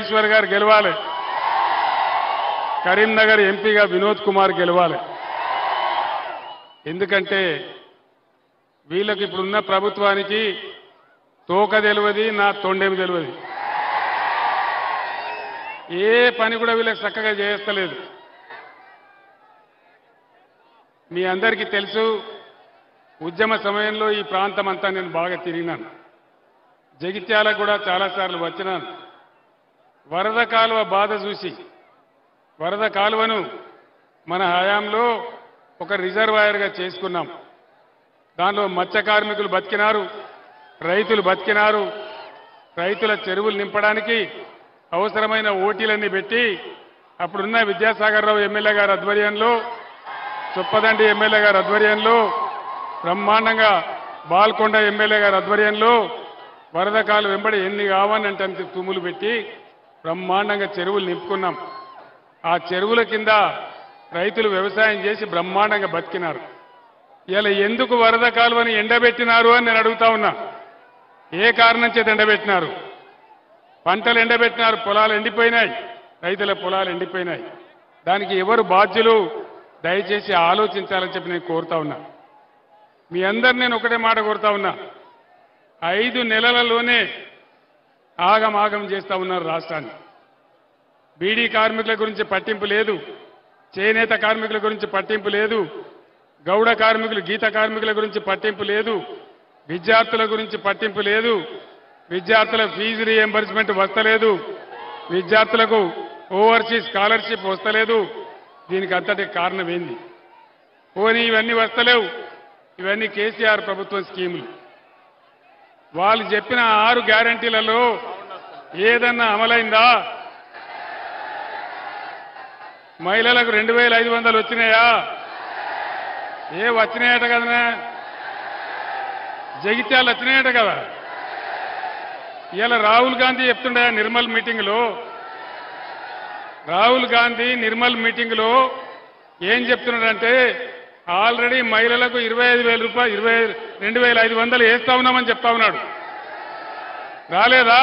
ఈశ్వర్ గారు గెలవాలి, కరీంనగర్ ఎంపీగా వినోద్ కుమార్ గెలవాలి. ఎందుకంటే వీళ్ళకి ఇప్పుడున్న ప్రభుత్వానికి తోక తెలియదు, నా తొండేమి తెలియదు. ఏ పని కూడా వీళ్ళకి చక్కగా చేస్తలేదు. మీ అందరికీ తెలుసు, ఉద్యమ సమయంలో ఈ ప్రాంతం అంతా నేను బాగా తిరిగినాను. జగిత్యాల కూడా చాలాసార్లు వచ్చినాను. వరద కాలువ బాధ చూసి, వరద కాలువను మన హయాంలో ఒక రిజర్వాయర్గా చేసుకున్నాం. దానిలో మత్స్య కార్మికులు బతికినారు, రైతులు బతికినారు. రైతుల చెరువులు నింపడానికి అవసరమైన ఓటీలన్నీ పెట్టి అప్పుడున్న విద్యాసాగర్ రావు ఎమ్మెల్యే గారి ఆధ్వర్యంలో, చొప్పదండి ఎమ్మెల్యే గారి ఆధ్వర్యంలో, బ్రహ్మాండంగా బాల్కొండ ఎమ్మెల్యే గారి ఆధ్వర్యంలో వరద కాలు వెంబడి ఎన్ని కావాలంటే అంత తుమ్ములు పెట్టి బ్రహ్మాండంగా చెరువులు నింపుకున్నాం. ఆ చెరువుల కింద రైతులు వ్యవసాయం చేసి బ్రహ్మాండంగా బతికినారు. ఇలా ఎందుకు వరద కాలువని ఎండబెట్టినారు అని నేను అడుగుతా ఉన్నా. ఏ కారణం చేత ఎండబెట్టినారు? పంటలు ఎండబెట్టినారు, పొలాలు ఎండిపోయినాయి, రైతుల పొలాలు ఎండిపోయినాయి. దానికి ఎవరు బాధ్యులు? దయచేసి ఆలోచించాలని చెప్పి నేను కోరుతా ఉన్నా. మీ అందరు నేను ఒకటే మాట కోరుతా ఉన్నా. 5 నెలలలోనే ఆగమాగం చేస్తా ఉన్నారు రాష్ట్రాన్ని. బీడీ కార్మికుల గురించి పట్టింపు లేదు, చేనేత కార్మికుల గురించి పట్టింపు లేదు, గౌడ కార్మికులు గీత కార్మికుల గురించి పట్టింపు లేదు, విద్యార్థుల గురించి పట్టింపు లేదు, విద్యార్థుల ఫీజు రీఎంబర్స్మెంట్ వస్తలేదు, విద్యార్థులకు ఓవర్సీస్ స్కాలర్షిప్ వస్తలేదు. దీనికి అంతటి కారణం ఏంది? పోనీ ఇవన్నీ వస్తలేవు, ఇవన్నీ కేసీఆర్ ప్రభుత్వం స్కీములు. వాళ్ళు చెప్పిన 6 గ్యారంటీలలో ఏదన్నా అమలైందా? మహిళలకు 2500 వచ్చినాయా? వచ్చినాయట కదా, జగిత్యాలు వచ్చినాయట కదా. ఇలా రాహుల్ గాంధీ చెప్తుండే నిర్మల్ మీటింగ్లో, రాహుల్ గాంధీ నిర్మల్ మీటింగ్లో ఏం చెప్తున్నాడంటే ఆల్రెడీ మహిళలకు 25,000 రూపాయలు 22,500 వేస్తా ఉన్నామని చెప్తా ఉన్నాడు. రాలేదా?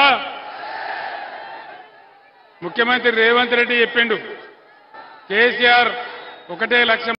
ముఖ్యమంత్రి రేవంత్ రెడ్డి చెప్పిండు, కేసీఆర్ 1 లక్ష